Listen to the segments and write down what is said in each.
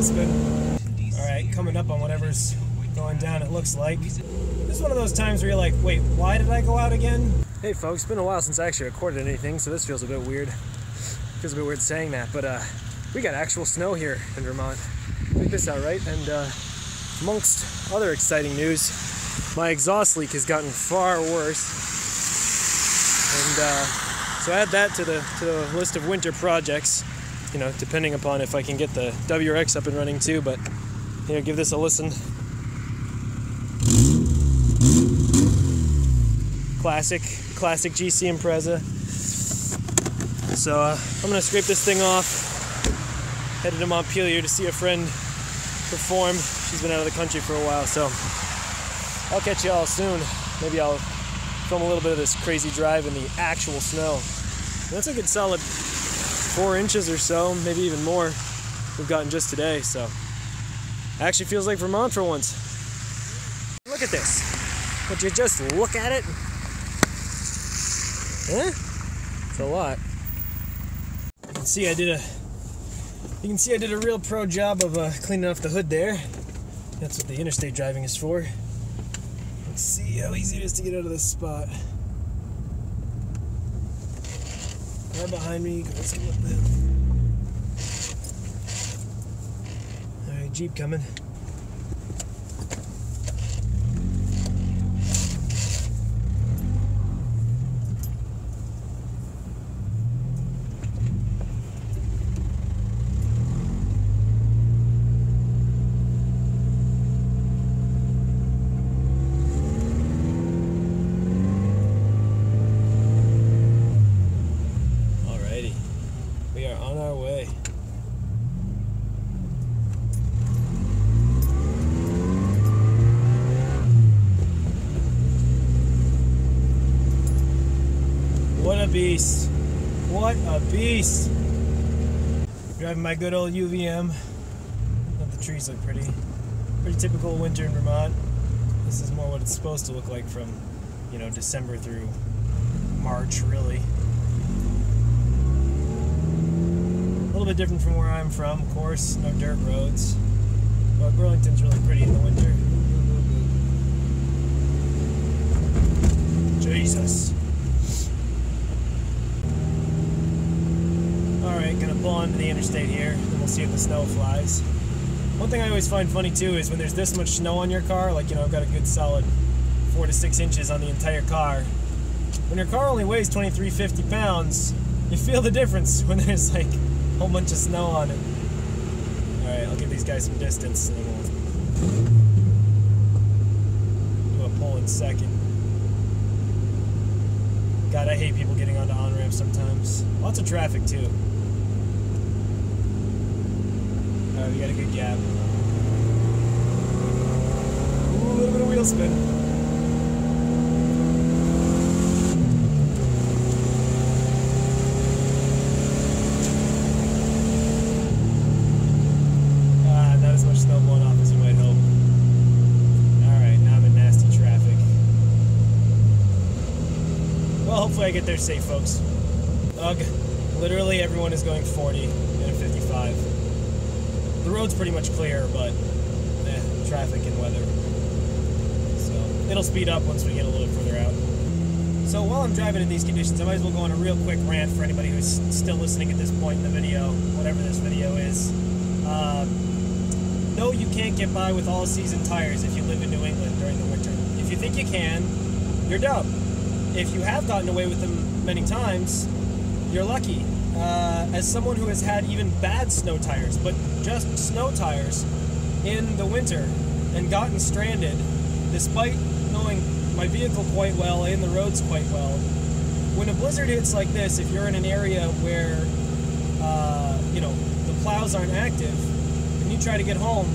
wheel spin. Alright, coming up on whatever's going down, it looks like. This is one of those times where you're like, wait, why did I go out again? Hey folks, it's been a while since I actually recorded anything, so this feels a bit weird. Feels a bit weird saying that, but we got actual snow here in Vermont. Check this out, right? And amongst other exciting news, my exhaust leak has gotten far worse. And so add that to the list of winter projects, you know, depending upon if I can get the WRX up and running too, but here, give this a listen. Classic GC Impreza. So I'm gonna scrape this thing off, headed to Montpelier to see a friend perform. She's been out of the country for a while, so I'll catch y'all soon. Maybe I'll film a little bit of this crazy drive in the actual snow. And that's a good solid 4 inches or so, maybe even more we've gotten just today, so it actually feels like Vermont for once. Look at this. Would you just look at it? Huh? It's a lot. You can see I did a real pro job of cleaning off the hood there. That's what the interstate driving is for. Let's see how easy it is to get out of this spot. Right behind me, let's go up there. Alright, Jeep coming. We are on our way. What a beast. What a beast. Driving my good old UVM. Don't the trees look pretty. Pretty typical winter in Vermont. This is more what it's supposed to look like from, you know, December through March, really. A little bit different from where I'm from, of course, no dirt roads. But Burlington's really pretty in the winter. Jesus. Alright, gonna pull onto the interstate here, and we'll see if the snow flies. One thing I always find funny too is when there's this much snow on your car, like, you know, I've got a good solid 4 to 6 inches on the entire car. When your car only weighs 2,350 pounds, you feel the difference when there's like a whole bunch of snow on it. Alright, I'll give these guys some distance and then we'll do a pull in second. God, I hate people getting onto on-ramps sometimes. Lots of traffic too. Alright, we got a good gap. Ooh, a little bit of wheel spin. Snow blowing off as you might hope. Alright, now I'm in nasty traffic. Well, hopefully I get there safe, folks. Ugh, literally everyone is going 40 and a 55. The road's pretty much clear, but traffic and weather. So it'll speed up once we get a little further out. So while I'm driving in these conditions, I might as well go on a real quick rant for anybody who's still listening at this point in the video, whatever this video is. No, you can't get by with all-season tires if you live in New England during the winter. If you think you can, you're dumb. If you have gotten away with them many times, you're lucky. As someone who has had even bad snow tires, but just snow tires in the winter and gotten stranded, despite knowing my vehicle quite well and the roads quite well, when a blizzard hits like this, if you're in an area where, you know, the plows aren't active, you try to get home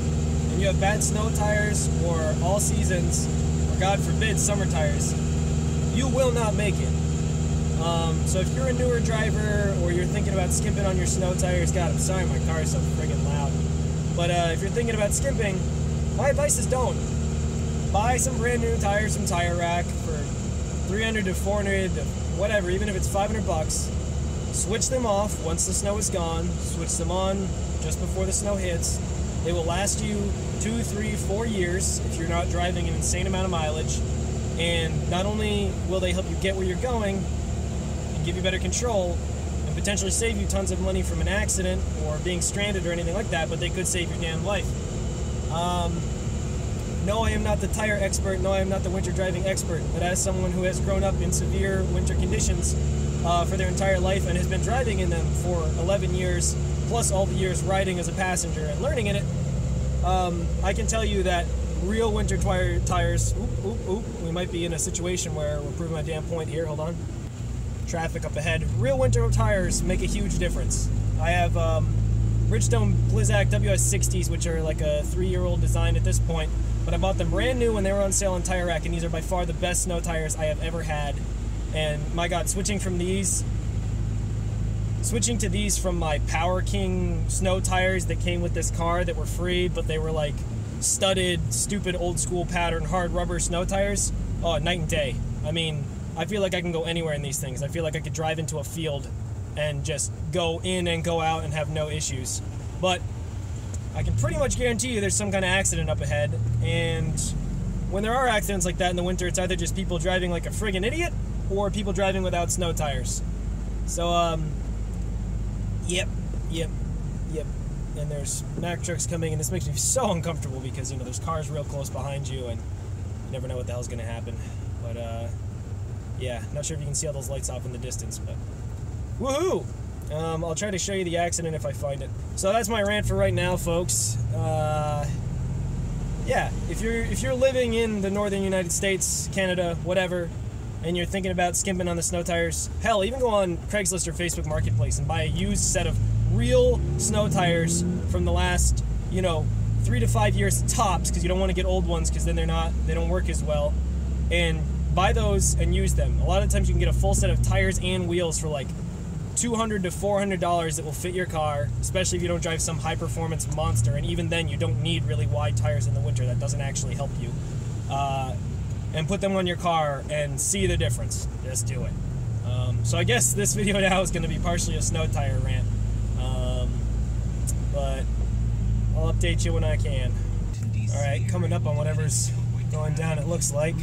and you have bad snow tires or all seasons or God forbid summer tires, you will not make it. So if you're a newer driver or you're thinking about skimping on your snow tires, God, I'm sorry my car is so friggin' loud, but if you're thinking about skimping, my advice is don't. Buy some brand new tires from Tire Rack for $300 to $400 to whatever, even if it's $500. Switch them off once the snow is gone, switch them on just before the snow hits, They will last you 2, 3, 4 years if you're not driving an insane amount of mileage. And not only will they help you get where you're going and give you better control and potentially save you tons of money from an accident or being stranded or anything like that, but they could save your damn life. No, I am not the tire expert. No, I am not the winter driving expert. But as someone who has grown up in severe winter conditions for their entire life and has been driving in them for 11 years, plus all the years riding as a passenger and learning in it, I can tell you that real winter tires, we might be in a situation where we're proving my damn point here, hold on. Traffic up ahead. Real winter tires make a huge difference. I have Bridgestone Blizzak WS60s, which are like a 3-year-old design at this point, but I bought them brand new when they were on sale on Tire Rack, and these are by far the best snow tires I have ever had. And my God, switching to these from my Power King snow tires that came with this car that were free, but they were like studded, stupid, old school pattern, hard rubber snow tires. Oh, night and day. I mean, I feel like I can go anywhere in these things. I feel like I could drive into a field and just go in and go out and have no issues. But I can pretty much guarantee you there's some kind of accident up ahead. And when there are accidents like that in the winter, it's either just people driving like a friggin' idiot or people driving without snow tires. So, yep. And there's Mack trucks coming, and this makes me so uncomfortable because, you know, there's cars real close behind you, and you never know what the hell's going to happen. But, yeah, not sure if you can see all those lights off in the distance, but woohoo! I'll try to show you the accident if I find it. So that's my rant for right now, folks. Yeah, if you're living in the northern United States, Canada, whatever, and you're thinking about skimping on the snow tires, hell, even go on Craigslist or Facebook Marketplace and buy a used set of real snow tires from the last, 3 to 5 years tops, because you don't want to get old ones because then they don't work as well. And buy those and use them. A lot of times you can get a full set of tires and wheels for like $200 to $400 that will fit your car, especially if you don't drive some high-performance monster. And even then, you don't need really wide tires in the winter. That doesn't actually help you. And put them on your car and see the difference. Just do it. So I guess this video now is going to be partially a snow tire rant. But I'll update you when I can. Alright, coming up on whatever's going down, it looks like.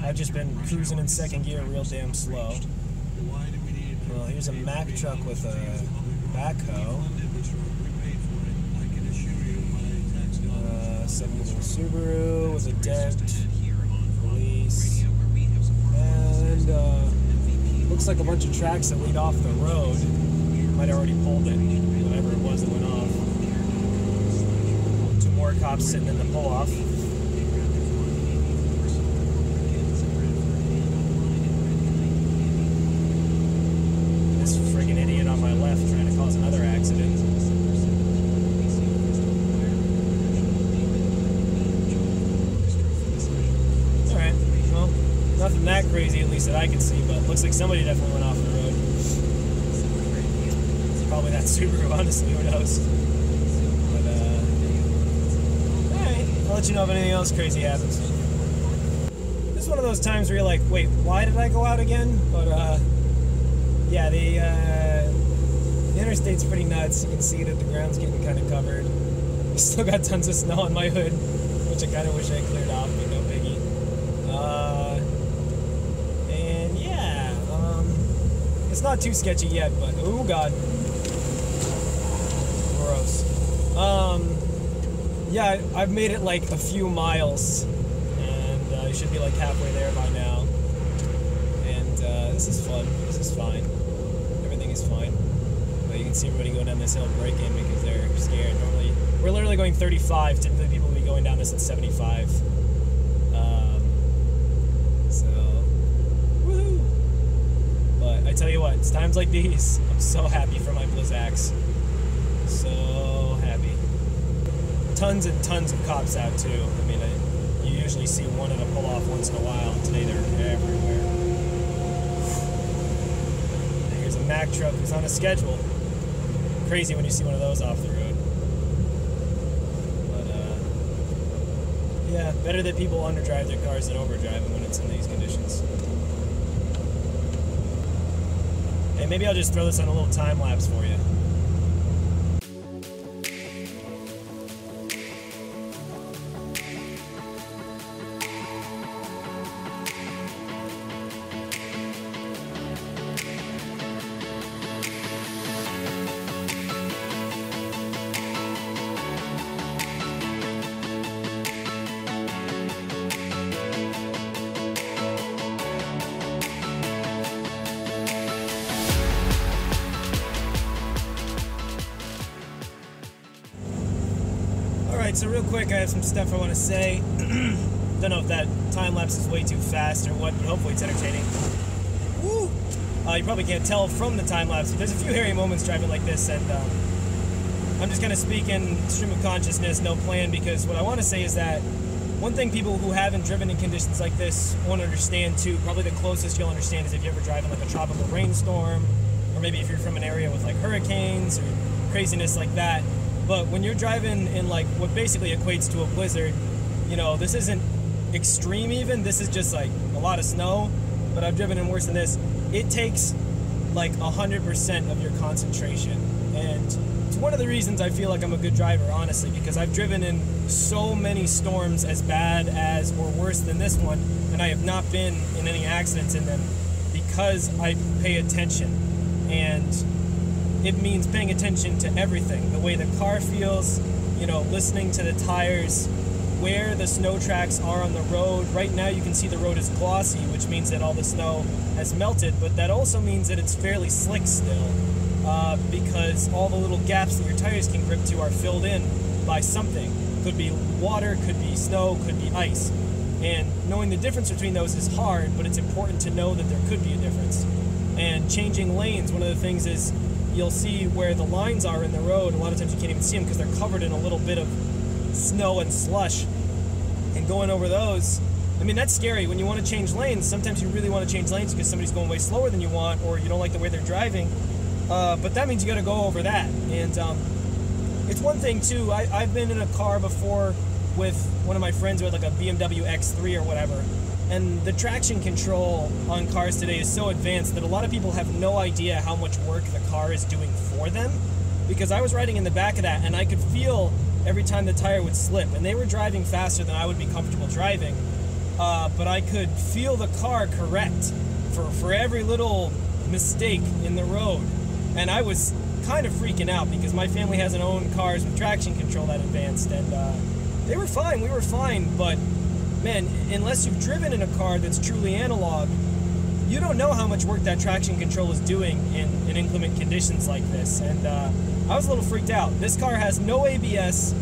I've just been cruising in second gear real damn slow. Well, here's a Mack truck with a backhoe. 7-wheel Subaru with a dent. Police. And looks like a bunch of tracks that lead off the road. Might have already pulled it, whatever it was that went off. 2 more cops sitting in the pull-off. This friggin' idiot on my left trying to cause another accident. Alright, well, nothing that crazy, at least that I can see, but looks like somebody definitely went off the road. It's probably that Subaru, honestly, who knows. But, alright, I'll let you know if anything else crazy happens. This is one of those times where you're like, wait, why did I go out again? But, yeah, the interstate's pretty nuts. You can see that the ground's getting kind of covered. We still got tons of snow on my hood, which I kind of wish I cleared off, but no biggie. And yeah, it's not too sketchy yet, but oh god, gross. Yeah, I've made it like a few miles, and I should be like halfway there by now. And this is fun. This is fine. Everything is fine. But you can see everybody going down this hill braking because they're scared. Normally, we're literally going 35. Typically, people will be going down this at 75. So, woohoo! But I tell you what, it's times like these, I'm so happy for my Blizzaks. So happy. Tons and tons of cops out too. I mean, you usually see one at a pull-off once in a while, and today they're everywhere. Here's a Mack truck who's on a schedule. Crazy when you see one of those off the road. But, yeah, better that people underdrive their cars than overdrive them when it's in these conditions. Hey, maybe I'll just throw this on a little time lapse for you. Alright, so real quick, I have some stuff I want to say. Don't know if that time lapse is way too fast or what, but hopefully it's entertaining. Woo! You probably can't tell from the time lapse, but there's a few hairy moments driving like this, and I'm just kind of speaking stream of consciousness, no plan, because what I want to say is that one thing people who haven't driven in conditions like this won't understand too, probably the closest you'll understand is if you ever drive in like a tropical rainstorm, or maybe if you're from an area with like hurricanes or craziness like that. But when you're driving in like what basically equates to a blizzard, you know, this isn't extreme even, this is just like a lot of snow, but I've driven in worse than this. It takes like 100% of your concentration, and it's one of the reasons I feel like I'm a good driver, honestly, because I've driven in so many storms as bad as or worse than this one, and I have not been in any accidents in them because I pay attention. And it means paying attention to everything, the way the car feels, you know, listening to the tires, where the snow tracks are on the road. Right now you can see the road is glossy, which means that all the snow has melted, but that also means that it's fairly slick still, because all the little gaps that your tires can grip to are filled in by something. Could be water, could be snow, could be ice. And knowing the difference between those is hard, but it's important to know that there could be a difference. And changing lanes, one of the things is you'll see where the lines are in the road. A lot of times you can't even see them because they're covered in a little bit of snow and slush. And going over those, I mean, that's scary. When you want to change lanes, sometimes you really want to change lanes because somebody's going way slower than you want, or you don't like the way they're driving. But that means you got to go over that. And it's one thing too, I've been in a car before with one of my friends who had like a BMW X3 or whatever, and the traction control on cars today is so advanced that a lot of people have no idea how much work the car is doing for them. Because I was riding in the back of that and I could feel every time the tire would slip, and they were driving faster than I would be comfortable driving, but I could feel the car correct for every little mistake in the road. And I was kind of freaking out because my family hasn't owned cars with traction control that advanced, and they were fine, we were fine, but man, unless you've driven in a car that's truly analog, you don't know how much work that traction control is doing in inclement conditions like this. And I was a little freaked out. This car has no ABS,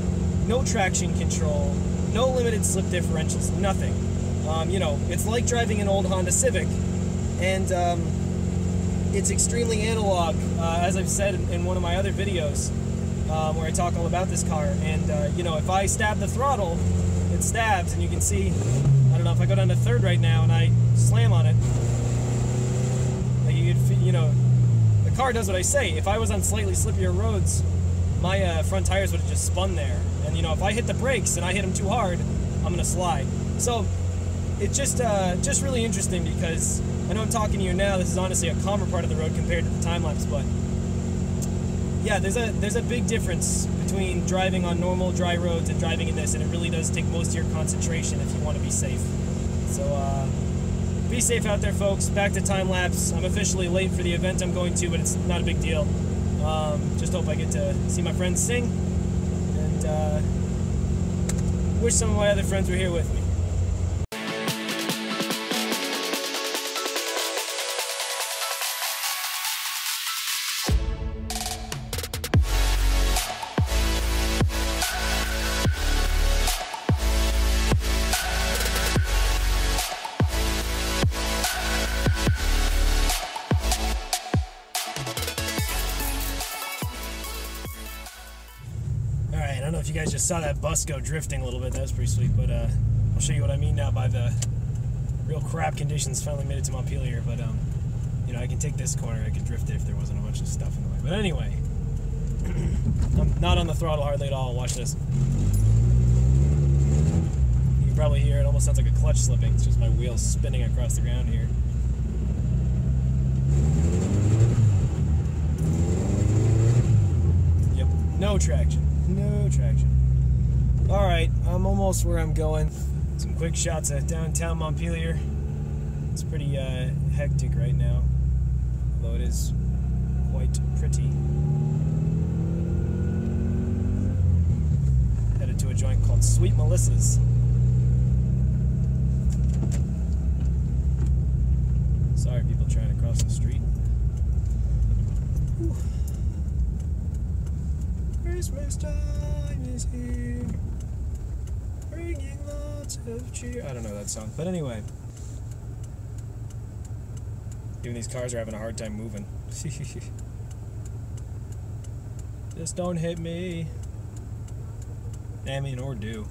no traction control, no limited slip differentials, nothing. You know, it's like driving an old Honda Civic, and it's extremely analog, as I've said in one of my other videos, where I talk all about this car. And you know, if I stab the throttle, it stabs, and you can see, I don't know, if I go down to third right now and I slam on it, like you know, the car does what I say. If I was on slightly slippier roads, my front tires would have just spun there. And you know, if I hit the brakes and I hit them too hard, I'm gonna slide. So it's just really interesting, because I know I'm talking to you now, this is honestly a calmer part of the road compared to the time lapse, but yeah, there's a big difference between driving on normal dry roads and driving in this, and it really does take most of your concentration if you want to be safe. So be safe out there, folks. Back to time lapse. I'm officially late for the event I'm going to, but it's not a big deal. Just hope I get to see my friends sing, and wish some of my other friends were here with me. I don't know if you guys just saw that bus go drifting a little bit. That was pretty sweet, but I'll show you what I mean now by the real crap conditions. Finally made it to Montpelier, but you know, I can take this corner, I could drift it if there wasn't a bunch of stuff in the way. But anyway, I'm not on the throttle hardly at all. Watch this. You can probably hear it almost sounds like a clutch slipping. It's just my wheels spinning across the ground here. Yep, no traction. No traction. Alright, I'm almost where I'm going. Some quick shots of downtown Montpelier. It's pretty hectic right now, although it is quite pretty. Headed to a joint called Sweet Melissa's. Sorry, people trying to cross the street. Whew. Christmas time is here. bringing lots of cheer. I don't know that song, but anyway. Even these cars are having a hard time moving. Just don't hit me. I mean, or do.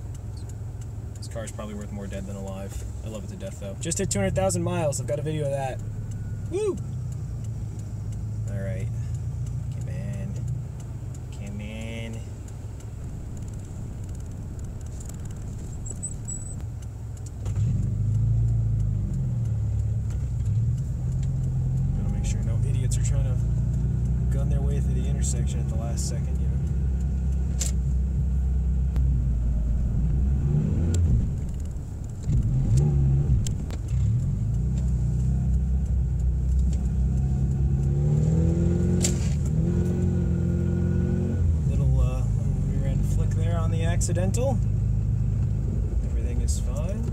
This car's probably worth more dead than alive. I love it to death, though. Just hit 200,000 miles. I've got a video of that. Woo! Alright. Come on. Come on. Gotta make sure no idiots are trying to gun their way through the intersection at the last second, you know? Accidental. Everything is fine.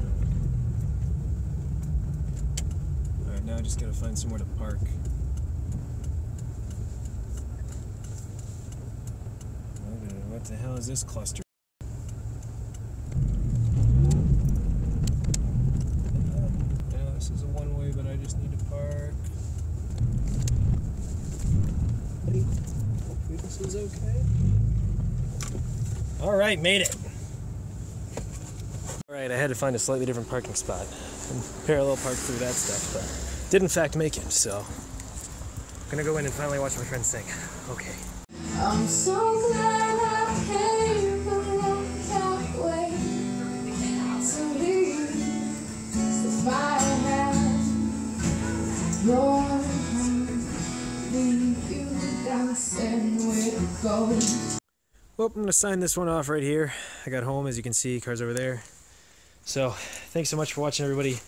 Alright, now I just gotta find somewhere to park. What the hell is this cluster? Yeah, this is a one-way, but I just need to park. Hopefully this is okay. Alright, made it. Alright, I had to find a slightly different parking spot and parallel park through that stuff, but did in fact make it, so I'm gonna go in and finally watch my friend sing. Okay. I'm so glad I came along that way to leave. If I had your hand, leave you dancing where to go. Well, I'm going to sign this one off right here. I got home, as you can see, car's over there. So, thanks so much for watching, everybody.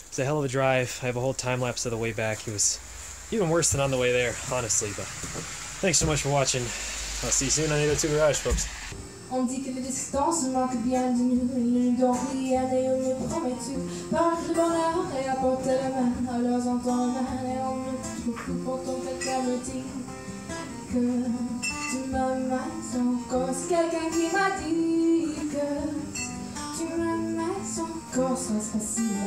It's a hell of a drive. I have a whole time lapse of the way back. It was even worse than on the way there, honestly. But thanks so much for watching. I'll see you soon on 802 Garage, folks. On dit que les distances manquent bien de nous. Ils ne dort rien et on me promet-tu. Par le bonheur et apporter la main à leurs entendements. Et on me trouve pour ton quelqu'un me dit que tu m'aimes encore. C'est quelqu'un qui m'a dit que tu m'aimes encore. Ça sera facile à